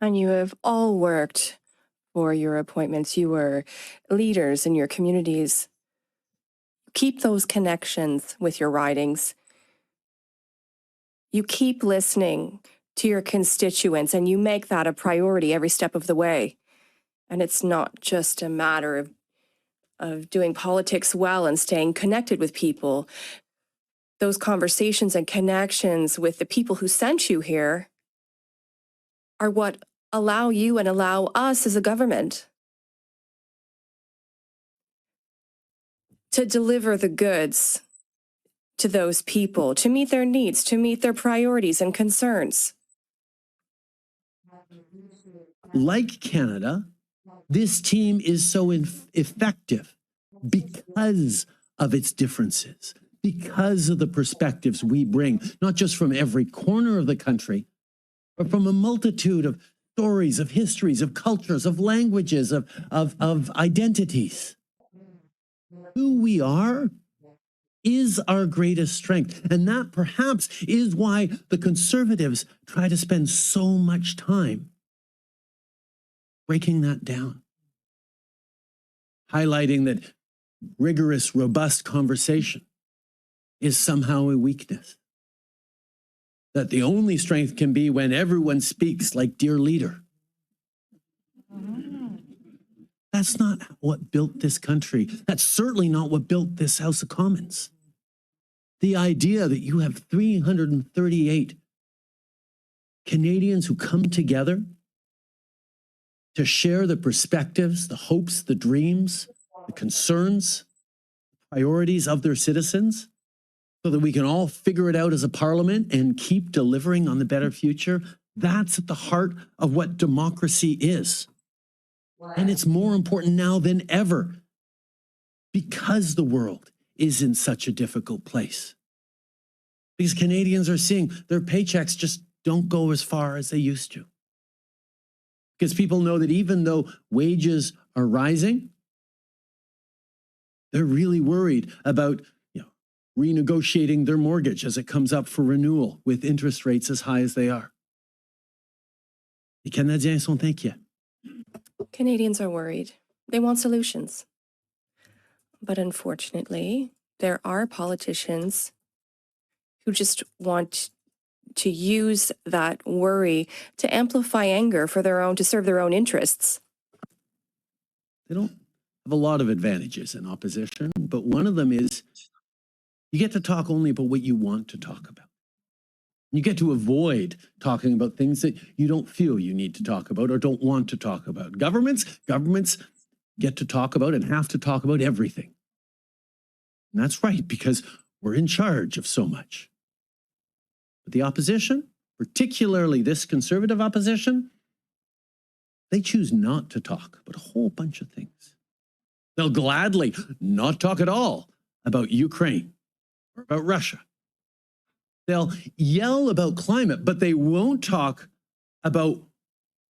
And you have all worked for your appointments. You were leaders in your communities. Keep those connections with your ridings. You keep listening to your constituents, and you make that a priority every step of the way. And it's not just a matter of doing politics well and staying connected with people. Those conversations and connections with the people who sent you here are what allow you and allow us as a government to deliver the goods to those people, to meet their needs, to meet their priorities and concerns. Like Canada, this team is so effective because of its differences, because of the perspectives we bring, not just from every corner of the country, but from a multitude of stories, of histories, of cultures, of languages, of identities. Who we are is our greatest strength. And that perhaps is why the Conservatives try to spend so much time breaking that down, highlighting that rigorous, robust conversation is somehow a weakness, that the only strength can be when everyone speaks like dear leader. That's not what built this country. That's certainly not what built this House of Commons. The idea that you have 338 Canadians who come together to share the perspectives, the hopes, the dreams, the concerns, priorities of their citizens, so that we can all figure it out as a parliament and keep delivering on the better future, that's at the heart of what democracy is. And it's more important now than ever because the world is in such a difficult place. Because Canadians are seeing their paychecks just don't go as far as they used to. Because people know that even though wages are rising, they're really worried about renegotiating their mortgage as it comes up for renewal with interest rates as high as they are. Les Canadiens sont inquiets. Canadians are worried. They want solutions. But unfortunately, there are politicians who just want to use that worry to amplify anger for to serve their own interests. They don't have a lot of advantages in opposition, but one of them is you get to talk only about what you want to talk about. You get to avoid talking about things that you don't feel you need to talk about or don't want to talk about. Governments get to talk about and have to talk about everything. And that's right, because we're in charge of so much. But the opposition, particularly this Conservative opposition, they choose not to talk about a whole bunch of things. They'll gladly not talk at all about Ukraine or about Russia. They'll yell about climate, but they won't talk about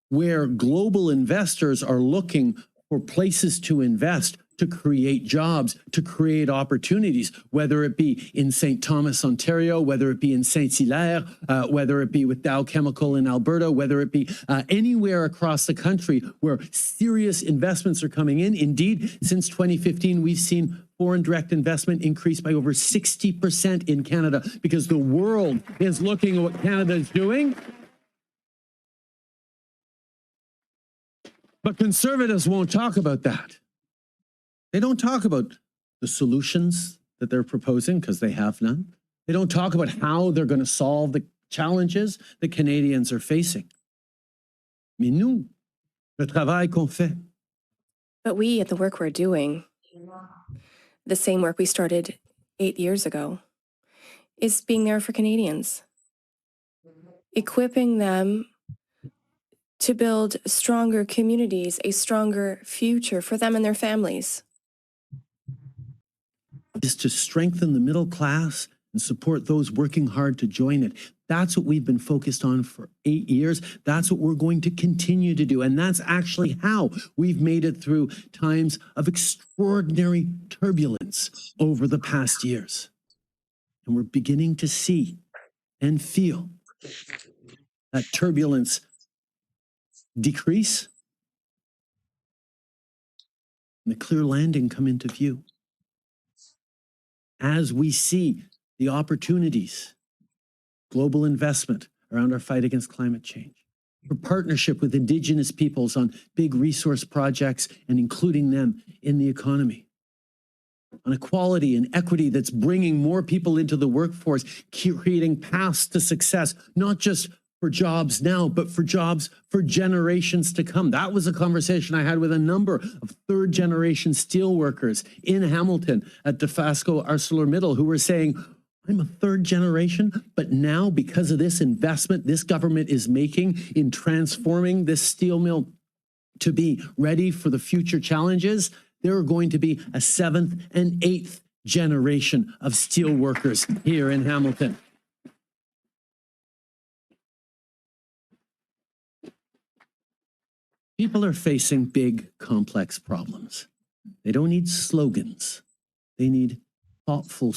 where global investors are looking for places to invest, to create jobs, to create opportunities, whether it be in St. Thomas, Ontario, whether it be in Saint-Hilaire, whether it be with Dow Chemical in Alberta, whether it be anywhere across the country where serious investments are coming in. Indeed, since 2015, we've seen foreign direct investment increase by over 60% in Canada because the world is looking at what Canada is doing. But Conservatives won't talk about that. They don't talk about the solutions that they're proposing because they have none. They don't talk about how they're going to solve the challenges that Canadians are facing. Mais nous, le travail qu'on fait. But we, at the work we're doing, the same work we started 8 years ago, is being there for Canadians, equipping them to build stronger communities, a stronger future for them and their families. Is to strengthen the middle class and support those working hard to join it. That's what we've been focused on for 8 years. That's what we're going to continue to do. And that's actually how we've made it through times of extraordinary turbulence over the past years. And we're beginning to see and feel that turbulence decrease and the clear landing come into view. As we see the opportunities, global investment around our fight against climate change, for partnership with Indigenous peoples on big resource projects and including them in the economy, on equality and equity that's bringing more people into the workforce, creating paths to success, not just for jobs now, but for jobs for generations to come. That was a conversation I had with a number of third-generation steelworkers in Hamilton at Dofasco ArcelorMittal who were saying, I'm a third generation, but now because of this investment this government is making in transforming this steel mill to be ready for the future challenges, there are going to be a 7th and 8th generation of steel workers here in Hamilton. People are facing big, complex problems. They don't need slogans. They need thoughtful